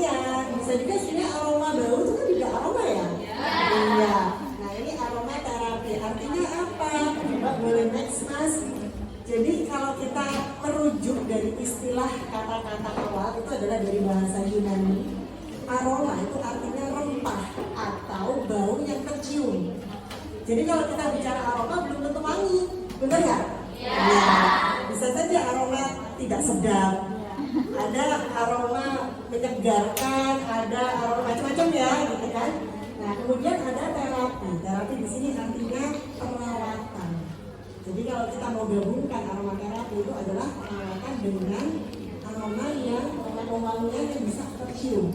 wangian. Bisa juga sebenarnya aroma bau itu kan juga aroma ya. Iya. Nah ini aroma terapi. Artinya apa? Coba boleh next mas. Jadi kalau kita merujuk dari istilah kata-kata awal itu adalah dari bahasa Yunani. Aroma itu artinya rempah atau bau yang tercium. Jadi kalau kita bicara aroma belum tentu wangi, benar nggak? Ya. Bisa saja aroma tidak sedap, ada aroma menyegarkan, ada aroma macam-macam ya, gitu kan? Nah kemudian ada terapi. Terapi di sini artinya perawatan. Jadi kalau kita mau gabungkan aroma terapi itu adalah perawatan dengan aroma yang wangian yang bisa tercium.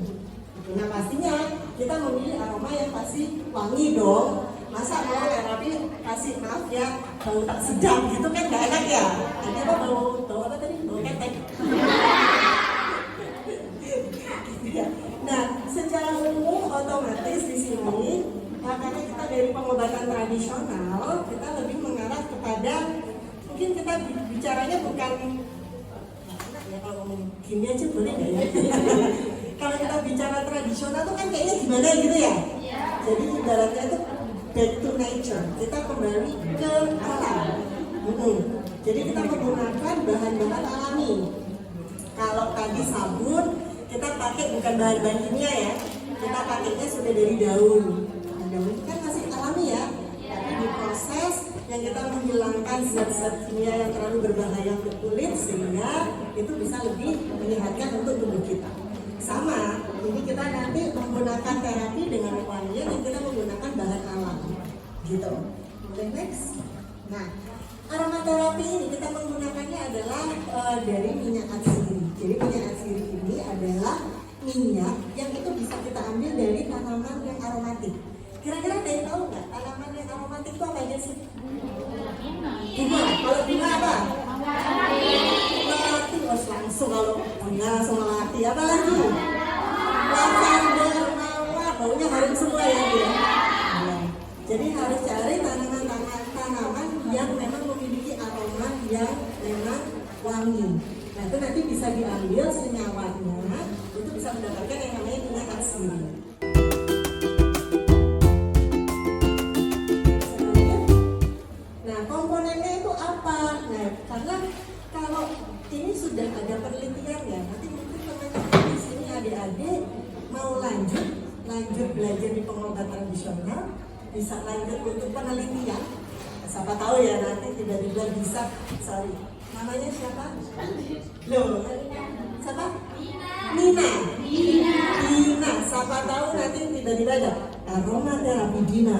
Nah pastinya kita memilih aroma yang pasti wangi dong. Masa mau terapi kasih maaf ya bau tak sedap gitu kan nggak enak ya. Nanti apa bau apa tadi bau ketek. Nah secara umum otomatis di sini karena kita dari pengobatan tradisional kita lebih mengarah kepada mungkin kita bicaranya bukan ya kalau ngomong gini aja boleh nggak ya. Kalau kita bicara tradisional tuh kan kayaknya gimana gitu ya. Jadi ibaratnya itu back to nature, kita kembali ke alam. Jadi kita menggunakan bahan-bahan alami. Kalau tadi sabun, kita pakai bukan bahan-bahan kimia ya. Kita pakainya sudah dari daun. Nah, daun itu kan masih alami ya. Tapi diproses yang kita menghilangkan zat-zat kimia yang terlalu berbahaya untuk kulit sehingga itu bisa lebih menyehatkan untuk tubuh kita. Sama, ini kita nanti menggunakan terapi dengan wangian yang kita menggunakan bahan alam, gitu. Boleh next? Nah, aromaterapi ini kita menggunakannya adalah dari minyak atsiri. Jadi minyak atsiri ini adalah minyak yang itu bisa kita ambil dari tanaman yang aromatik. Kira-kira ada yang tahu nggak tanaman yang aromatik itu apa aja sih? Bunga. Kalau bunga apa? Melati. Oh, langsung kalau bunga langsung melati. Apa lagi? Lavender, mawar. Baunya harum semua ya, ya. Jadi harus cari tanaman yang memang memiliki aroma yang memang wangi. Nah itu nanti bisa diambil senyawanya, itu bisa mendapatkan yang namanya minyak atsiri. Nah komponennya itu apa? Nah karena kalau ini sudah ada penelitian ya, nanti mungkin teman-teman di sini adik-adik mau lanjut belajar di pengobatan tradisional, bisa lanjut untuk penelitian. Siapa tahu ya nanti tiba-tiba bisa, namanya siapa? Loh, siapa? Nina. Siapa tahu nanti tiba-tiba ada aromaterapi Dina.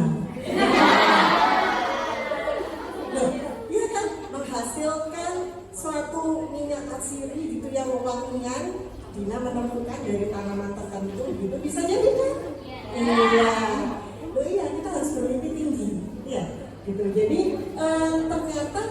Loh, iya kan menghasilkan suatu minyak atsiri gitu yang wangian. Dina menemukan dari tanaman tertentu gitu, bisa jadi kan? Iya. Loh iya, kita harus bermimpi tinggi. Iya, gitu. Jadi ternyata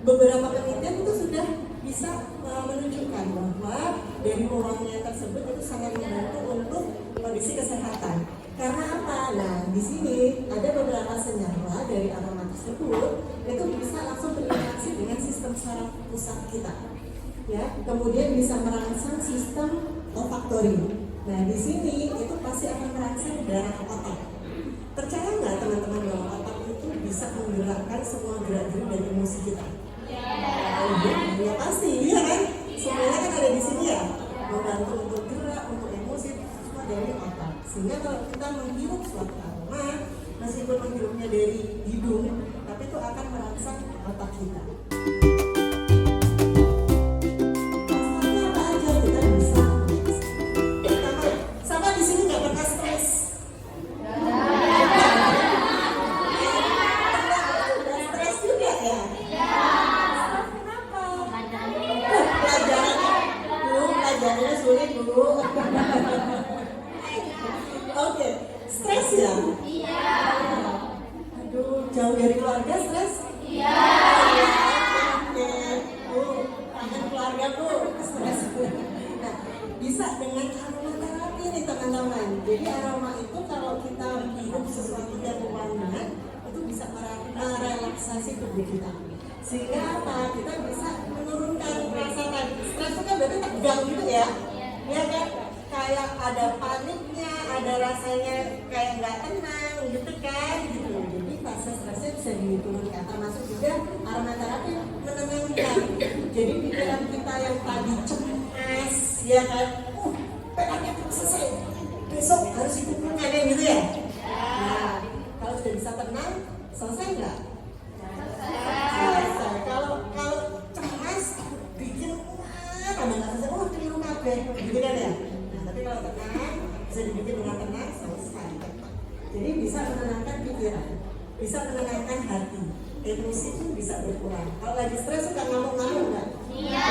beberapa penelitian itu sudah bisa menunjukkan bahwa dari wangian tersebut itu sangat membantu untuk kondisi kesehatan. Karena apa? Nah, di sini ada beberapa senyawa dari aroma tersebut itu bisa langsung berinteraksi dengan sistem saraf pusat kita. Ya, kemudian bisa merangsang sistem olfaktori. Nah, di sini itu pasti akan merangsang darah otak. Percaya nggak teman-teman bahwa otak itu bisa menggerakkan semua gerak-gerik dan emosi kita? Ya pasti, ya kan? Semuanya kan ada di sini ya, membantu untuk gerak, untuk emosi, semua dari otak. Sehingga kalau kita menghirup suatu aroma, meskipun menghirupnya dari hidung, tapi itu akan merangsang otak kita. Oke, stres ya? Iya. Aduh, jauh dari keluarga stres? Iya. Oke, kangen keluarga bu, stres. Nah, bisa dengan aromaterapi nih teman-teman. Jadi aroma itu kalau kita hirup sesuatu yang wangian, itu bisa merelaksasi tubuh kita. Sehingga apa? Kita bisa menurunkan rasa tadi. Stres itu kan berarti tegang gitu ya? Iya kan? kayak ada paniknya, ada rasanya kayak nggak tenang gitu kan gitu. Jadi fase stresnya bisa diturunkan, termasuk juga aromaterapi menenangkan. Jadi pikiran kita yang tadi cemas ya kan, PR-nya belum selesai, besok harus ikut kayak gitu ya. Nah, kalau sudah bisa tenang, selesai nggak? Selesai. Kalau cemas bikin tambah nggak selesai, keliru kabeh gitu kan ya. Nah, tapi kalau tenang bisa dibikin dengan tenang, selesai. Jadi bisa menenangkan pikiran, bisa menenangkan hati, emosi itu bisa berkurang. Kalau lagi stres suka ngamuk-ngamuk nggak? Iya.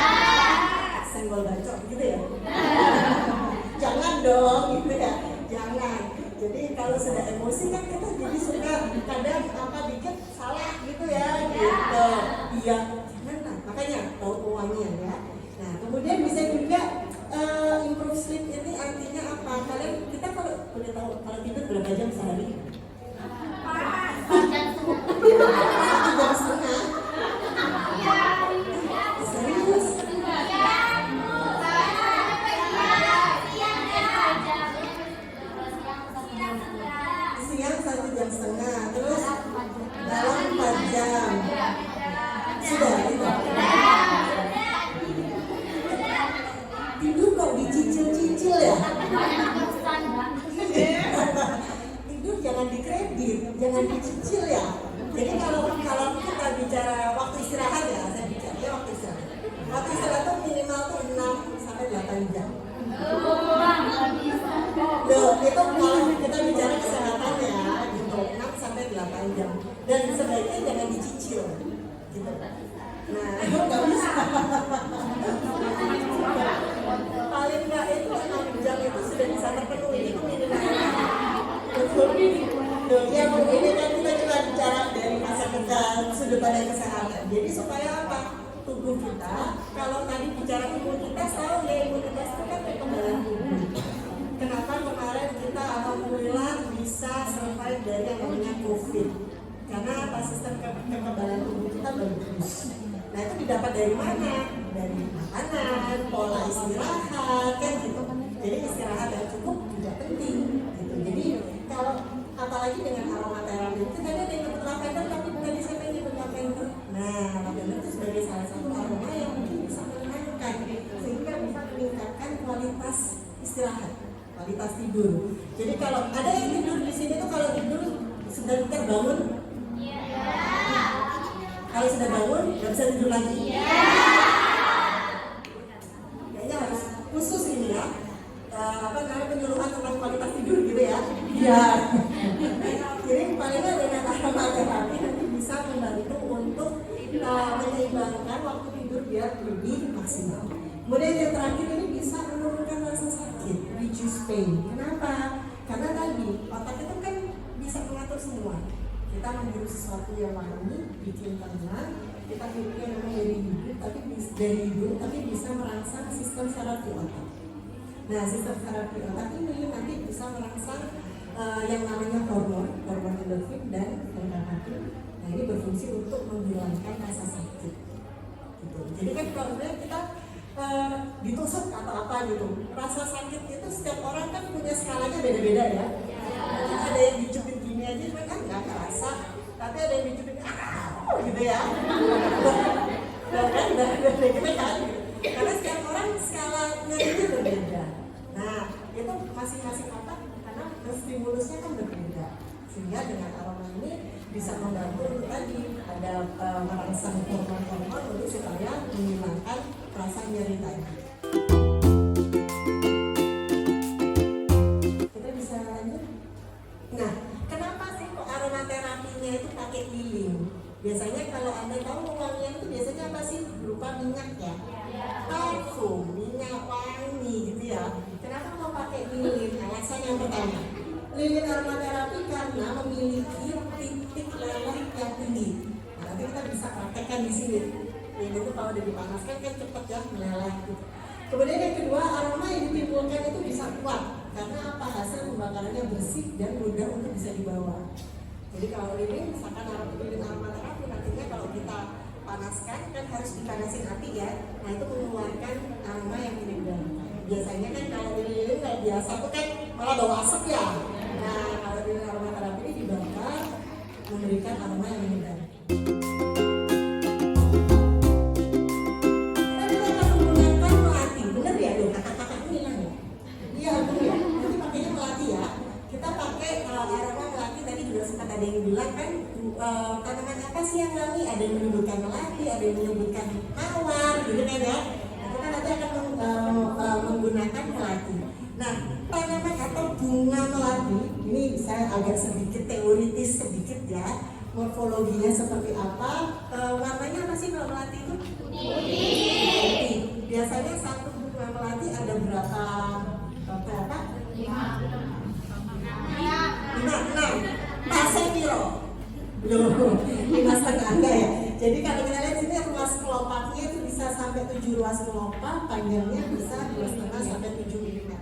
Senggol bacok gitu ya. Jangan dong gitu ya, jangan. Jadi kalau sudah emosi kan kita jadi suka kadang apa dikit salah gitu ya, gitu. Iya, jangan. Makanya tahu pewangian ya. Nah, kemudian bisa juga improve sleep ini artinya apa? Kalian kita kalau boleh tahu kalau tidur berapa jam sehari? 1,5 jam. Serius? Siang 1,5 jam, terus dalam 4 jam. Sudah itu. Tidur kok dicicil-cicil ya? Tidur jangan dikredit, jangan dicicil ya. Jadi kalau kita bicara waktu istirahat ya, saya bicara ya waktu istirahat. Waktu istirahat tuh minimal tuh 6 sampai 8 jam. Loh, itu kalau kita bicara kesehatan ya, gitu 6 sampai 8 jam. Dan sebaiknya jangan dicicil, gitu. Nah, itu nggak bisa. Paling nggak itu 6 jam itu sudah bisa terpenuhi, itu minimal. Betul. Yang ini kan kita juga bicara dari masa sudut pandang kesehatan. Jadi supaya apa? Tubuh kita, kalau tadi bicara imunitas, tahu ya imunitas itu kan kekebalan tubuh. Kenapa kemarin kita alhamdulillah bisa survive dari yang namanya COVID? Karena apa? Sistem kekebalan tubuh kita bagus. Nah itu didapat dari mana? Dari makanan, pola istirahat, kan gitu. Jadi istirahat yang cukup juga penting. Gitu. Jadi kalau apalagi dengan aromaterapi itu tadi ada yang nyebut lavender, tapi tadi siapa yang nyebut lavender? Nah lavender itu sebagai salah satu aroma yang mungkin bisa menenangkan, sehingga bisa meningkatkan kualitas istirahat, kualitas tidur. Jadi kalau ada yang tidur di sini tuh kalau tidur sebentar bangun. Kalau sudah bangun, nggak bisa tidur lagi. Kayaknya harus khusus ini ya. Apa namanya penyuluhan tentang kualitas tidur gitu ya. Iya. Jadi palingnya dengan aromaterapi nanti bisa membantu untuk menyeimbangkan waktu tidur biar lebih maksimal. Kemudian yang terakhir ini bisa menurunkan rasa sakit, reduce pain. Kenapa? Karena tadi otak itu kan bisa mengatur semua. Kita menghirup sesuatu yang wangi, bikin tenang, kita hidupnya memang dari hidung, tapi bisa merangsang sistem saraf di otak. Nah, sistem saraf di otak ini nanti bisa merangsang yang namanya hormon endorfin dan dopamine. Nah, ini berfungsi untuk menghilangkan rasa sakit. Gitu. Jadi kan kalau kita ditusuk atau apa gitu, rasa sakit itu setiap orang kan punya skalanya beda-beda ya. Ada yang dicubit gini aja kan nggak kerasa, tapi ada yang dicubit gitu ya. Dan gitu kan. Karena setiap orang skalanya itu berbeda. Nah itu masing-masing otak karena stimulusnya kan berbeda, sehingga dengan aroma ini bisa membantu tadi ada merangsang hormon-hormon untuk supaya menghilangkan rasa nyeri tadi. Kita bisa lanjut. Nah, kenapa sih kok aromaterapinya itu pakai lilin? Biasanya kalau Anda tahu wangian itu biasanya apa sih? Berupa minyak ya? Parfum, minyak wangi gitu ya. Kenapa mau pakai lilin? Alasan yang pertama, lilin aromaterapi karena memiliki titik leleh yang tinggi. Nah, nanti kita bisa praktekkan di sini. Lilin itu kalau udah dipanaskan kan cepat ya meleleh gitu. Kemudian yang kedua, aroma yang ditimbulkan itu bisa kuat karena apa? Hasil pembakarannya bersih dan mudah untuk bisa dibawa. Jadi kalau lilin, misalkan lilin aromaterapi nantinya kalau kita panaskan kan harus dipanasin api ya. Nah itu mengeluarkan aroma yang tidak diinginkan. biasanya kan kalau lilin kayak biasa tuh kan malah bau asap ya. Nah, kalau lilin aromaterapi ini dibakar memberikan aroma yang berbeda. Kita akan menggunakan melati, bener ya loh, kakak-kakak ini hilang ya? Iya, bener ya. Nanti pakainya melati ya. Kita pakai aroma melati, tadi juga sempat ada yang bilang kan tanaman apa sih yang wangi? Ada yang menyebutkan melati, ada yang menyebutkan mawar, gitu kan ya. Nah, kita nanti akan menggunakan melati. Nah, tanaman atau bunga melati ini saya agak sedikit teoritis sedikit ya. Morfologinya seperti apa? Warnanya apa sih kalau melati itu? Putih. Biasanya satu bunga melati ada berapa? Enam. Pasang piro? Belum. 5,5 enggak ya? Jadi kalau kita lihat sini ruas kelopaknya itu bisa sampai 7 ruas kelopak, panjangnya bisa 2,5 sampai 7 mm.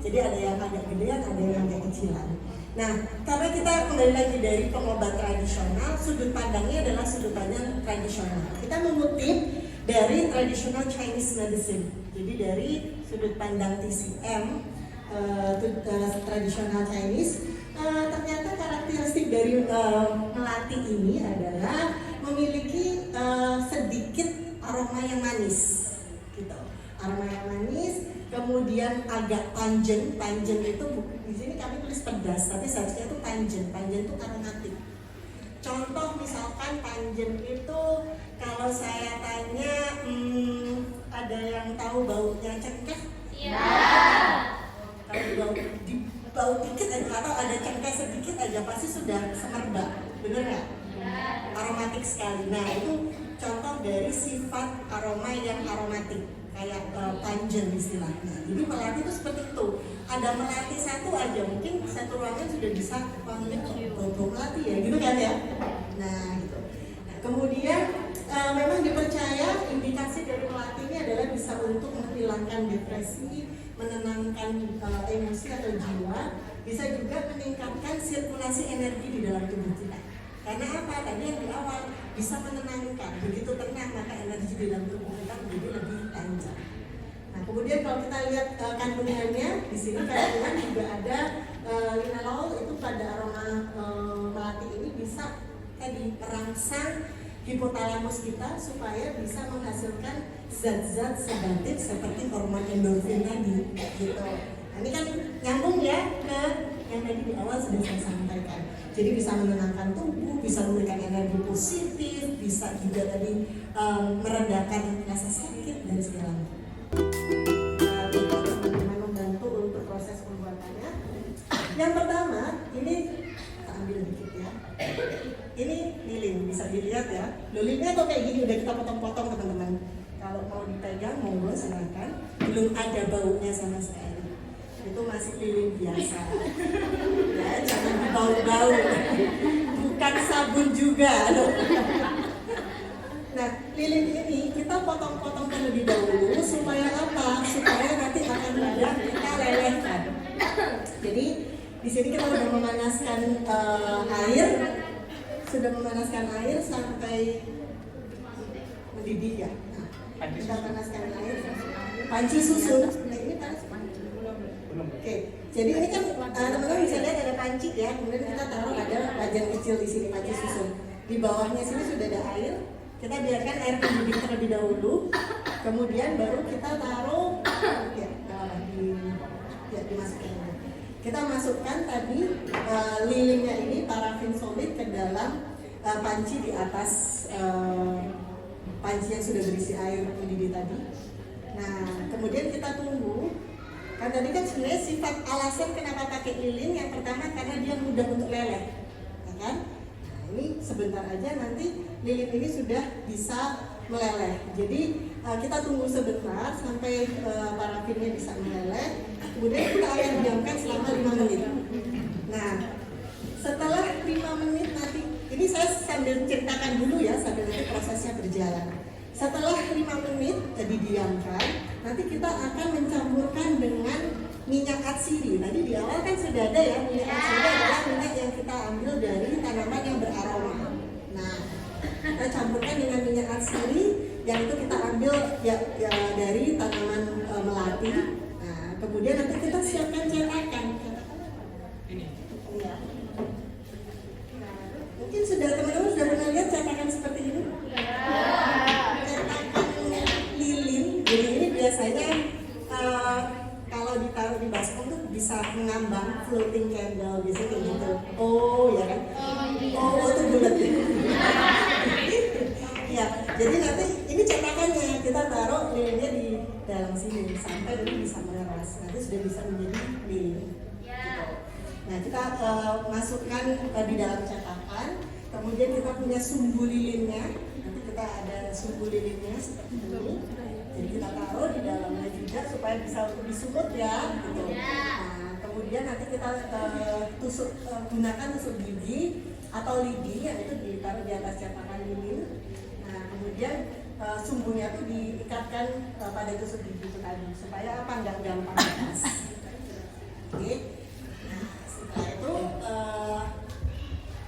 Jadi ada yang agak gedean, ada yang agak kecilan. Nah, karena kita kembali lagi dari pengobat tradisional, sudut pandangnya adalah sudut pandang tradisional. Kita mengutip dari traditional Chinese medicine. Jadi dari sudut pandang TCM, tradisional Chinese, ternyata karakteristik dari melati ini adalah memiliki sedikit aroma yang manis, gitu. Aroma yang manis, kemudian agak pungent. Pungent itu di sini kami tulis pedas, tapi seharusnya itu pungent. Pungent itu aromatik. Contoh misalkan pungent itu kalau saya tanya, ada yang tahu baunya cengkeh? Iya. Kalau bau dikit aja atau ada cengkeh sedikit aja pasti sudah semerbak, bener nggak? Aromatik sekali. Nah, itu contoh dari sifat aroma yang aromatik, kayak pungent istilahnya. Jadi melati itu seperti itu. Ada melati satu aja, mungkin satu ruangan sudah bisa wanginya bau melati ya, gitu kan ya? Nah, gitu. Nah, kemudian memang dipercaya indikasi dari melati ini adalah bisa untuk menghilangkan depresi, menenangkan emosi atau jiwa, bisa juga meningkatkan sirkulasi energi di dalam tubuh kita. Karena apa? Tadi yang di awal bisa menenangkan, begitu tenang maka energi di dalam tubuh kita menjadi lebih lancar. Nah, kemudian kalau kita lihat kandungannya di sini kandungan juga ada linalol, itu pada aroma melati ini bisa tadi merangsang hipotalamus kita supaya bisa menghasilkan zat-zat sedatif seperti hormon endorfin tadi, gitu. Nah, ini kan nyambung ya ke yang tadi di awal sudah saya sampaikan. Jadi bisa menenangkan tubuh, bisa memberikan energi positif, bisa juga tadi meredakan rasa sakit dan segala macam. Teman-teman membantu untuk proses pembuatannya. Yang pertama, ini kita ambil dikit ya. Ini lilin, bisa dilihat ya. Lilinnya tuh kayak gini, udah kita potong-potong teman-teman. Kalau mau dipegang, monggo silakan. Belum ada baunya sama sekali. Itu masih lilin biasa. Ya, jangan bau-bau. Bukan sabun juga. Nah, lilin ini kita potong-potong terlebih dahulu supaya apa? Supaya nanti akan mudah kita lelehkan. Jadi di sini kita sudah memanaskan air. Sudah memanaskan air sampai mendidih ya. Nah, kita panaskan air. Panci susu. Nah, ini panas. Oke. Jadi ini kan teman-teman bisa lihat ada panci ya. Kemudian kita taruh ada wajan kecil di sini panci susu. Di bawahnya sini sudah ada air. Kita biarkan air mendidih terlebih dahulu. Kemudian baru kita taruh dimasukin. Kita masukkan tadi lilinnya ini parafin solid ke dalam panci di atas panci yang sudah berisi air mendidih tadi. Nah, kemudian kita tunggu. Kan tadi kan sebenarnya sifat alasan kenapa pakai lilin yang pertama karena dia mudah untuk leleh, ya kan? Nah, ini sebentar aja nanti lilin ini sudah bisa meleleh. Jadi kita tunggu sebentar sampai parafinnya bisa meleleh. Kemudian kita akan diamkan selama 5 menit. Nah, setelah 5 menit nanti, ini saya sambil ceritakan dulu ya, sambil nanti prosesnya berjalan. Setelah 5 menit tadi diamkan, nanti kita akan mencampurkan dengan minyak atsiri. Tadi di awal kan sudah ada ya, minyak atsiri adalah minyak yang kita ambil dari tanaman yang beraroma. Nah, kita campurkan dengan minyak atsiri yang itu kita ambil ya dari tanaman melati. kemudian nanti kita siapkan cetakan. Ini. Iya. Nah, mungkin teman-teman sudah pernah lihat cetakan seperti ini? Cetakan lilin. Jadi ini biasanya kalau ditaruh di baskom tuh bisa mengambang, floating candle biasanya kayak gitu. Oh ya kan? Oh itu bulat. Ya, jadi nanti ini cetakannya kita taruh lilinnya di dalam sini sampai ini bisa mengeras. Nanti sudah bisa menjadi lilin. Nah kita masukkan di dalam cetakan. Kemudian kita punya sumbu lilinnya. Nanti kita ada sumbu lilinnya seperti ini. Jadi kita taruh di dalamnya juga supaya bisa disulut ya. Gitu. Nah kemudian nanti kita gunakan tusuk gigi atau lidi, yaitu ditaruh di atas cetakan lilin. Nah kemudian sumbunya itu diikatkan pada tusuk gigi itu tadi supaya apa, nggak gampang lepas. Oke. Nah setelah itu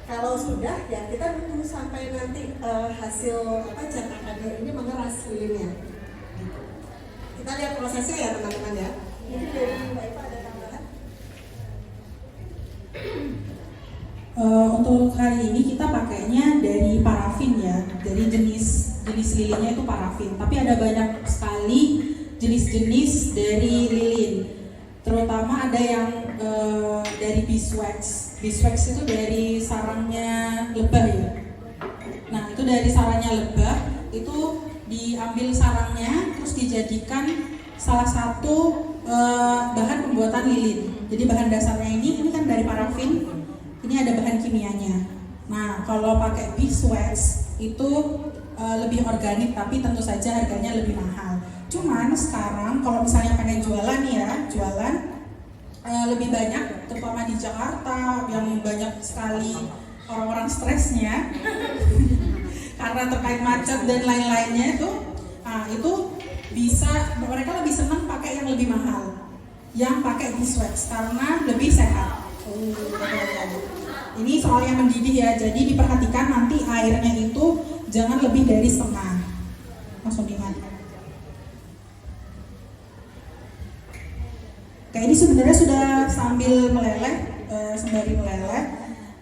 kalau sudah ya kita tunggu sampai nanti hasil cetakannya ini mengeras lilinnya. Gitu. Kita lihat prosesnya ya teman-teman ya. Ini dari Mbak Eva ada tambahan? Untuk hari ini kita pakainya dari parafin ya, dari jenis lilinnya itu parafin. Tapi ada banyak sekali jenis-jenis dari lilin. Terutama ada yang dari beeswax. Beeswax itu dari sarangnya lebah ya. Nah itu dari sarangnya lebah, itu diambil sarangnya terus dijadikan salah satu bahan pembuatan lilin. Jadi bahan dasarnya ini kan dari parafin. Ini ada bahan kimianya. Nah, kalau pakai beeswax itu lebih organik, tapi tentu saja harganya lebih mahal. Cuman sekarang kalau misalnya pengen jualan ya, lebih banyak, terutama di Jakarta yang banyak sekali orang-orang stresnya karena terkait macet dan lain-lainnya itu, itu bisa mereka lebih senang pakai yang lebih mahal, yang pakai beeswax karena lebih sehat. Ini soalnya mendidih ya, jadi diperhatikan nanti airnya itu jangan lebih dari setengah. Langsung dimakan. Kayak ini sebenarnya sudah sambil meleleh, sembari meleleh.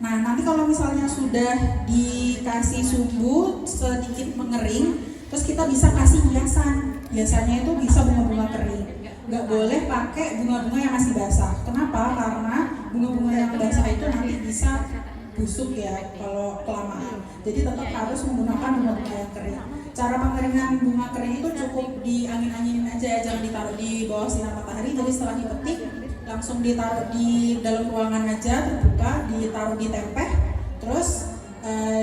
Nah nanti kalau misalnya sudah dikasih sumbu sedikit mengering, terus kita bisa kasih hiasan. Biasanya itu bisa bunga-bunga kering. Nggak boleh pakai bunga-bunga yang masih basah. Kenapa? Karena bunga-bunga yang basah itu nanti bisa busuk ya kalau kelamaan. Jadi tetap harus menggunakan bunga-bunga yang kering. Cara pengeringan bunga kering itu cukup diangin-anginin aja ya, jangan ditaruh di bawah sinar matahari. Jadi setelah dipetik langsung ditaruh di dalam ruangan aja terbuka, ditaruh di tempeh, terus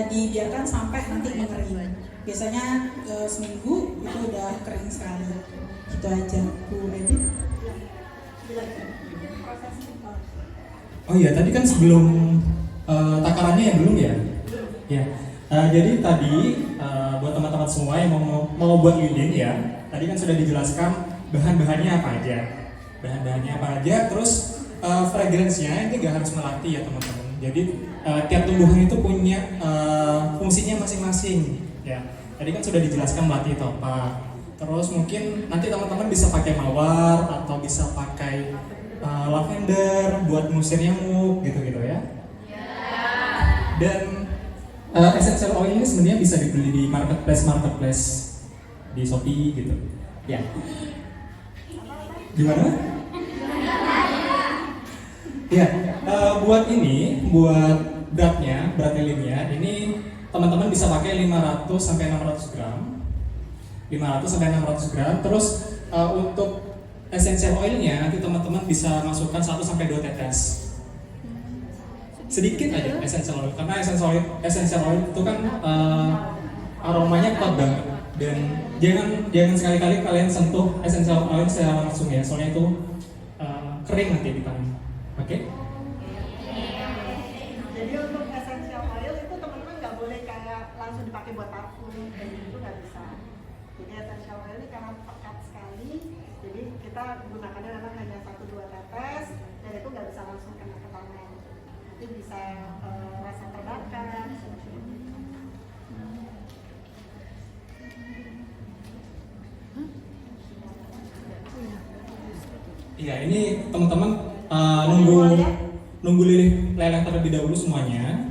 dibiarkan sampai nanti mengering. Biasanya seminggu itu udah kering sekali. Gitu aja, Bu Edi. Oh iya, tadi kan sebelum takarannya yang belum ya? Ya. Jadi tadi buat teman-teman semua yang mau buat lilin ya, tadi kan sudah dijelaskan bahan-bahannya apa aja. Bahan-bahannya apa aja, terus fragrance-nya ini gak harus melatih ya teman-teman. Jadi tiap tumbuhan itu punya fungsinya masing-masing ya. Tadi kan sudah dijelaskan melatih itu apa. Terus mungkin nanti teman-teman bisa pakai mawar atau bisa pakai lavender buat ngusir nyamuk gitu-gitu ya. Dan essential oil ini sebenarnya bisa dibeli di marketplace di Shopee gitu. Ya. Gimana? Ya, buat berat lilinnya ini teman-teman bisa pakai 500 sampai 600 gram. 500 sampai 600 gram. Terus untuk essential oilnya nanti teman-teman bisa masukkan 1 sampai 2 tetes. Sedikit aja essential oil, karena essential oil itu kan aromanya kuat banget. Dan jangan sekali-kali kalian sentuh essential oil secara langsung ya, soalnya itu kering nanti di tangan. Oke? Jadi untuk essential oil itu teman-teman nggak boleh kayak langsung dipakai buat parfum, kayak gitu nggak bisa. Jadi essential oil ini karena pekat sekali, jadi kita gunakannya memang hanya 1-2 tetes, dan itu nggak bisa langsung kena ke tangan. Nanti bisa rasa terbakar. Iya, ini teman-teman nunggu leleh terlebih dahulu semuanya,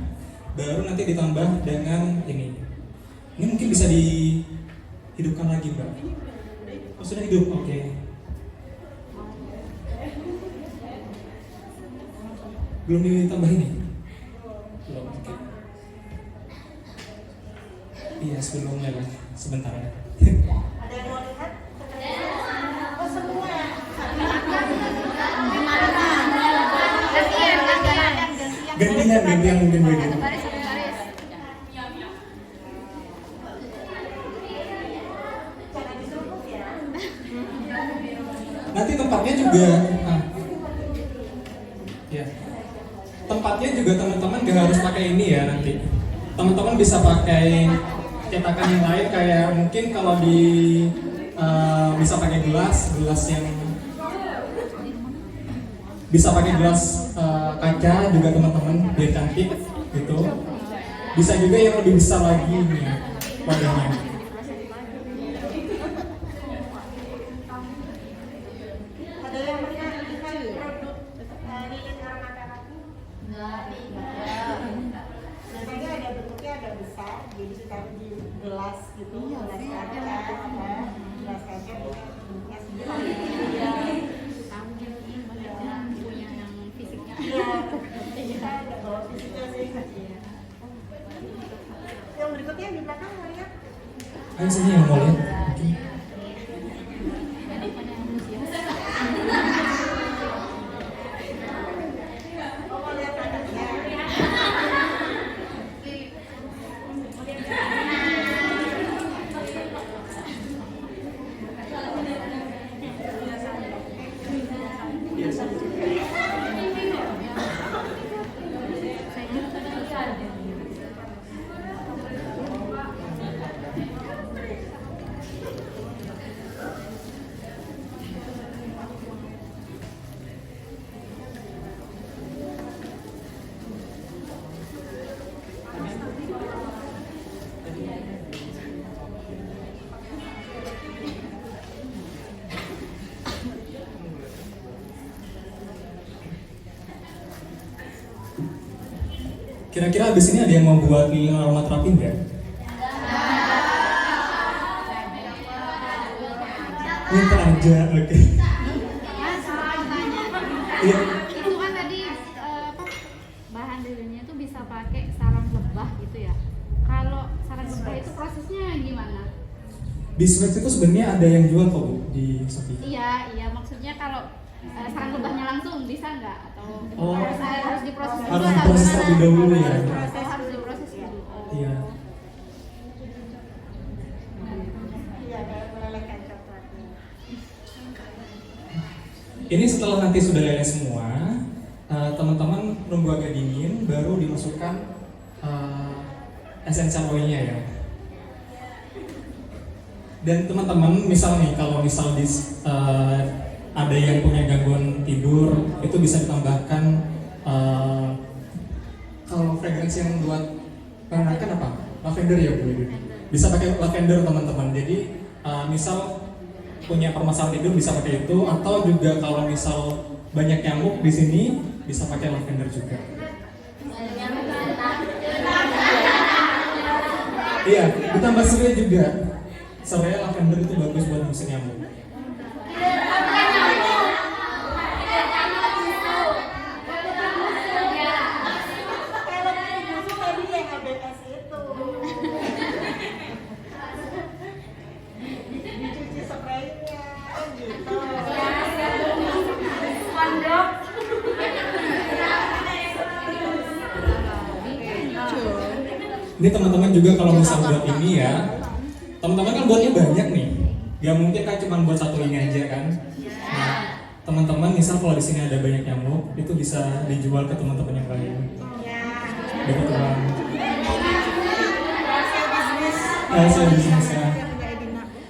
baru nanti ditambah dengan ini. Ini mungkin bisa dihidupkan lagi, Mbak. Oh, sudah hidup, oke. Belum ditambah ini? Belum, oke. Iya, sebelum leleh, sebentar ya. Ada yang mau lihat? Oh, semua. Gantian mungkin begini. Jangan disuruh ya. Nanti tempatnya juga ya. Tempatnya juga teman-teman gak harus pakai ini ya nanti. Teman-teman bisa pakai cetakan yang lain kayak mungkin kalau bisa pakai gelas yang bisa pakai gelas kaca juga teman-teman biar cantik gitu. Bisa juga yang lebih besar lagi nih wadahnya. Ada yang pernah lihat produk lilin aroma terapi? Biasanya ada bentuknya ada besar, jadi ditaruh di gelas gitu, gelas kaca bentuknya segini. Iya, kita ada bawa fisiknya sih. Yang berikutnya di belakang mau lihat? Ayo sini yang mau lihat. Oke. Oh, mau lihat anaknya? Kira-kira abis ini ada yang mau buat lilin aromaterapi nggak? Minta aja, oke. Iya. Itu kan tadi bahan lilinnya itu bisa pakai sarang lebah gitu ya. Kalau sarang lebah itu prosesnya gimana? Di Swex itu sebenarnya ada yang jual kok Bu, di Shopee. Iya, maksudnya kalau sarang lebahnya langsung bisa nggak atau Oh. harus diproses dulu Harus atau diproses gimana? terlebih dahulu ya. Harus diproses dulu. Oh. Iya. Iya, kayak melelehkan coklatnya. Ini setelah nanti sudah leleh semua, teman-teman nunggu agak dingin, baru dimasukkan essential oilnya ya. Dan teman-teman, misal nih, kalau misal ada yang punya gangguan tidur, itu bisa ditambahkan kalau fragrance yang buat menenangkan apa? Lavender ya Bu. Bisa pakai lavender teman-teman. Jadi misal punya permasalahan tidur bisa pakai itu, atau juga kalau misal banyak nyamuk di sini bisa pakai lavender juga. Iya, ditambah serai juga. Serai lavender itu bagus buat ngusir nyamuk. Kalau musuh tadi yang ABS itu. Dicuci spraynya gitu. Ini teman-teman juga kalau misal buat ini ya, teman-teman kan buatnya banyak nih, gak mungkin kan cuma buat satu ini aja kan. Nah, teman-teman misal kalau di sini ada banyak nyamuk, itu bisa dijual ke teman-teman yang lain. Dapat uang. Hasil bisnis ya.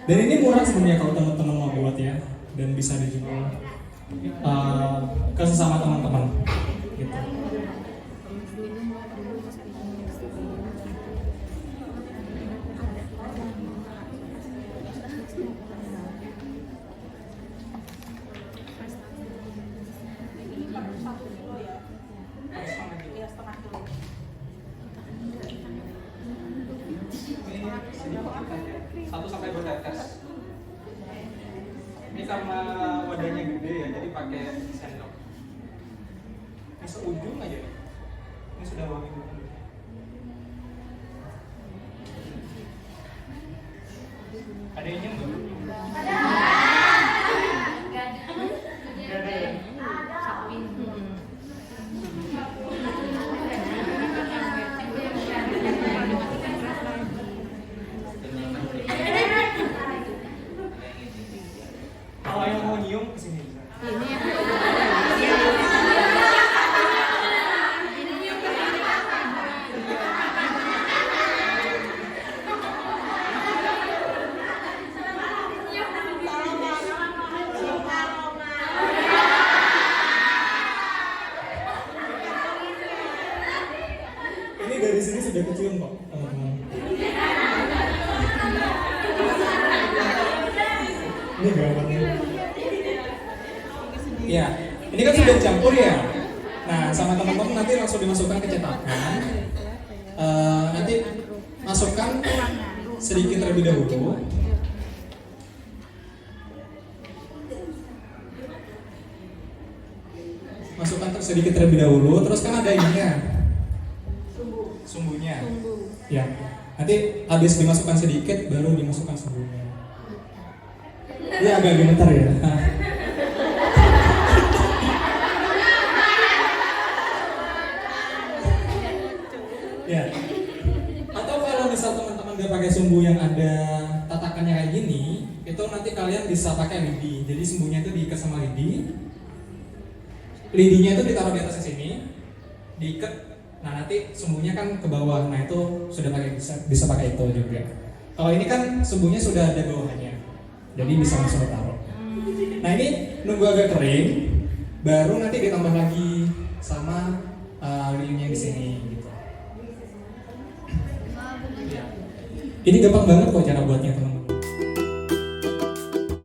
Dan ini murah sebenarnya kalau teman-teman mau buat ya, dan bisa dijual ke sesama teman-teman. Gitu. seujung aja. Ini sudah wangi. Ada yang nyembur? Kalau yang mau nyium kesini bisa. Ini dari sini sudah kecium kok, teman-teman. Ini gawatnya. Ya, ini kan sudah campur ya. Nah, sama teman-teman nanti langsung dimasukkan ke cetakan. Nanti masukkan sedikit terlebih dahulu. Masukkan sedikit terlebih dahulu. Terus kan ada ininya. Sumbunya. Ya. Nanti habis dimasukkan sedikit, baru dimasukkan sumbunya. Ini agak gemetar ya. Ya. Atau kalau misal teman-teman gak pakai sumbu yang ada tatakannya kayak gini, itu nanti kalian bisa pakai lidi. Jadi sumbunya itu diikat sama lidi. Lidinya itu ditaruh di atas sini, diikat. Nah nanti sumbunya kan ke bawah. Nah itu sudah pakai bisa pakai itu juga. Kalau ini kan sumbunya sudah ada bawahnya, jadi bisa langsung ditaruh. Nah ini nunggu agak kering, baru nanti ditambah lagi sama lidinya di sini. Ini gampang banget kok cara buatnya teman-teman.